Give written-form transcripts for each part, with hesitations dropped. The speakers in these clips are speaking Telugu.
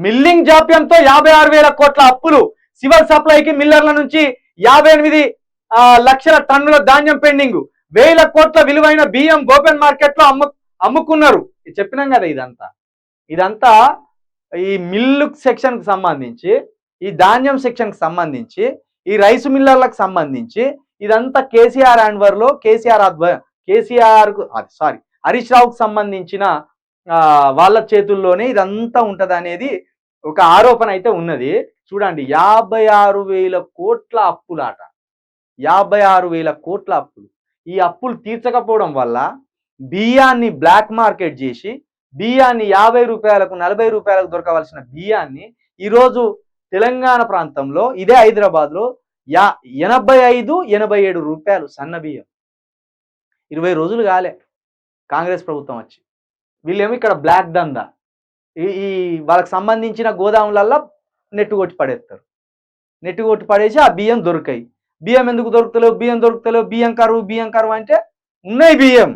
మిల్లింగ్ జాప్యంతో 56,000 కోట్ల అప్పులు. సివిల్ సప్లైకి మిల్లర్ల నుంచి 58 లక్షల టన్నుల ధాన్యం పెండింగ్. 1,000 కోట్ల విలువైన బియ్యం ఓపెన్ మార్కెట్ లో అమ్ముకున్నారు. చెప్పినాం కదా ఇదంతా ఈ మిల్లు సెక్షన్ కి సంబంధించి, ఈ ధాన్యం సెక్షన్ కి సంబంధించి, ఈ రైసు మిల్లర్లకు సంబంధించి ఇదంతా కేసీఆర్ హ్యాండ్వర్లో హరీష్ రావుకు సంబంధించిన వాళ్ళ చేతుల్లోనే ఇదంతా ఉంటది అనేది ఒక ఆరోపణ అయితే ఉన్నది. చూడండి, 56,000 కోట్ల అప్పులాట. 56,000 కోట్ల అప్పులు. ఈ అప్పులు తీర్చకపోవడం వల్ల బియ్యాన్ని బ్లాక్ మార్కెట్ చేసి బియ్యాన్ని 50 రూపాయలకు 40 రూపాయలకు దొరకవలసిన బియ్యాన్ని ఈరోజు తెలంగాణ ప్రాంతంలో ఇదే హైదరాబాద్లో 85-87 రూపాయలు సన్న బియ్యం. 20 రోజులు కాలే కాంగ్రెస్ ప్రభుత్వం వచ్చి. వీళ్ళేమో ఇక్కడ బ్లాక్ దందా, ఈ వాళ్ళకి సంబంధించిన గోదాములల్లో నెట్టు కొట్టి పడేస్తారు. నెట్టు కొట్టి పడేసి ఆ బియ్యం దొరికాయి. బియ్యం ఎందుకు దొరుకుతలేవు, బియ్యం కరువు అంటే ఉన్నాయి బియ్యం,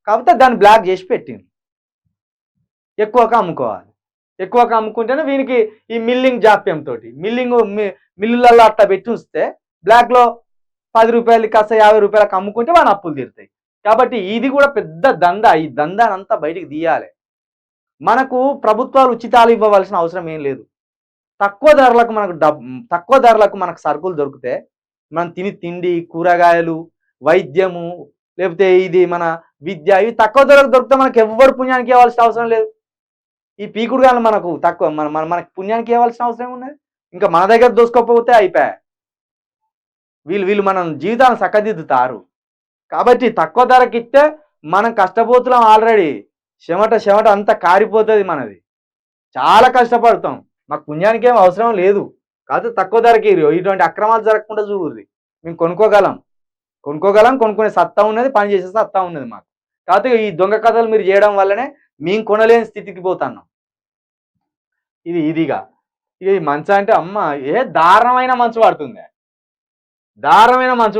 కాకపోతే దాన్ని బ్లాక్ చేసి పెట్టింది. ఎక్కువగా అమ్ముకోవాలి. ఎక్కువగా అమ్ముకుంటేనే వీనికి ఈ మిల్లింగ్ జాప్యంతో మిల్లులలో అట్లా పెట్టి ఉంచితే బ్లాక్లో 10 రూపాయలు కాస్త 50 రూపాయలకు అమ్ముకుంటే వాళ్ళ అప్పులు తీరుతాయి. కాబట్టి ఇది కూడా పెద్ద దందా. ఈ దందానంతా బయటికి తీయాలి. మనకు ప్రభుత్వాలు ఉచితాలు ఇవ్వవలసిన అవసరం ఏం లేదు. తక్కువ ధరలకు మనకు సరుకులు దొరికితే మనం తిండి, కూరగాయలు, వైద్యము, లేకపోతే ఇది మన విద్య, ఇవి తక్కువ ధరకు దొరికితే మనకు ఎవ్వరు పుణ్యానికి ఇవ్వాల్సిన అవసరం లేదు. ఈ పీకుడుగాలు మనకు తక్కువ, మనకి పుణ్యానికి ఇవ్వాల్సిన అవసరం ఉన్నది. ఇంకా మన దగ్గర దోసుకోకపోతే అయిపోయా. వీళ్ళు మనం జీవితాన్ని చక్కదిద్దుతారు. కాబట్టి తక్కువ ధరకి ఇస్తే మనం కష్టపోతున్నాం. ఆల్రెడీ చెమట అంతా కారిపోతుంది. మనది చాలా కష్టపడతాం. మాకు పుణ్యానికి ఏం అవసరం లేదు. కాకపోతే తక్కువ ధరకి ఇటువంటి అక్రమాలు జరగకుండా చూడుర్రి. మేము కొనుక్కోగలం, కొనుక్కునే సత్తా ఉన్నది, పని చేసే సత్తా ఉన్నది మాకు. కాకపోతే ఈ దొంగ కథలు మీరు చేయడం వల్లనే మేము కొనలేని స్థితికి పోతున్నాం. ఇక ఈ మంచు అంటే అమ్మ దారుణమైన మంచు పడుతుంది. దారుణమైన మంచు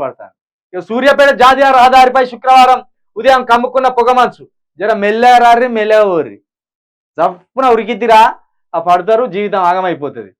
పడుతుంది. ఇక సూర్యాపేట జాతీయ రహదారిపై శుక్రవారం ఉదయం కమ్ముకున్న పొగ మంచు. జర మెల్లగా ఓర్రి, జప్పున ఉరికిద్దిరా, ఆ పడతారు, జీవితం ఆగమైపోతుంది.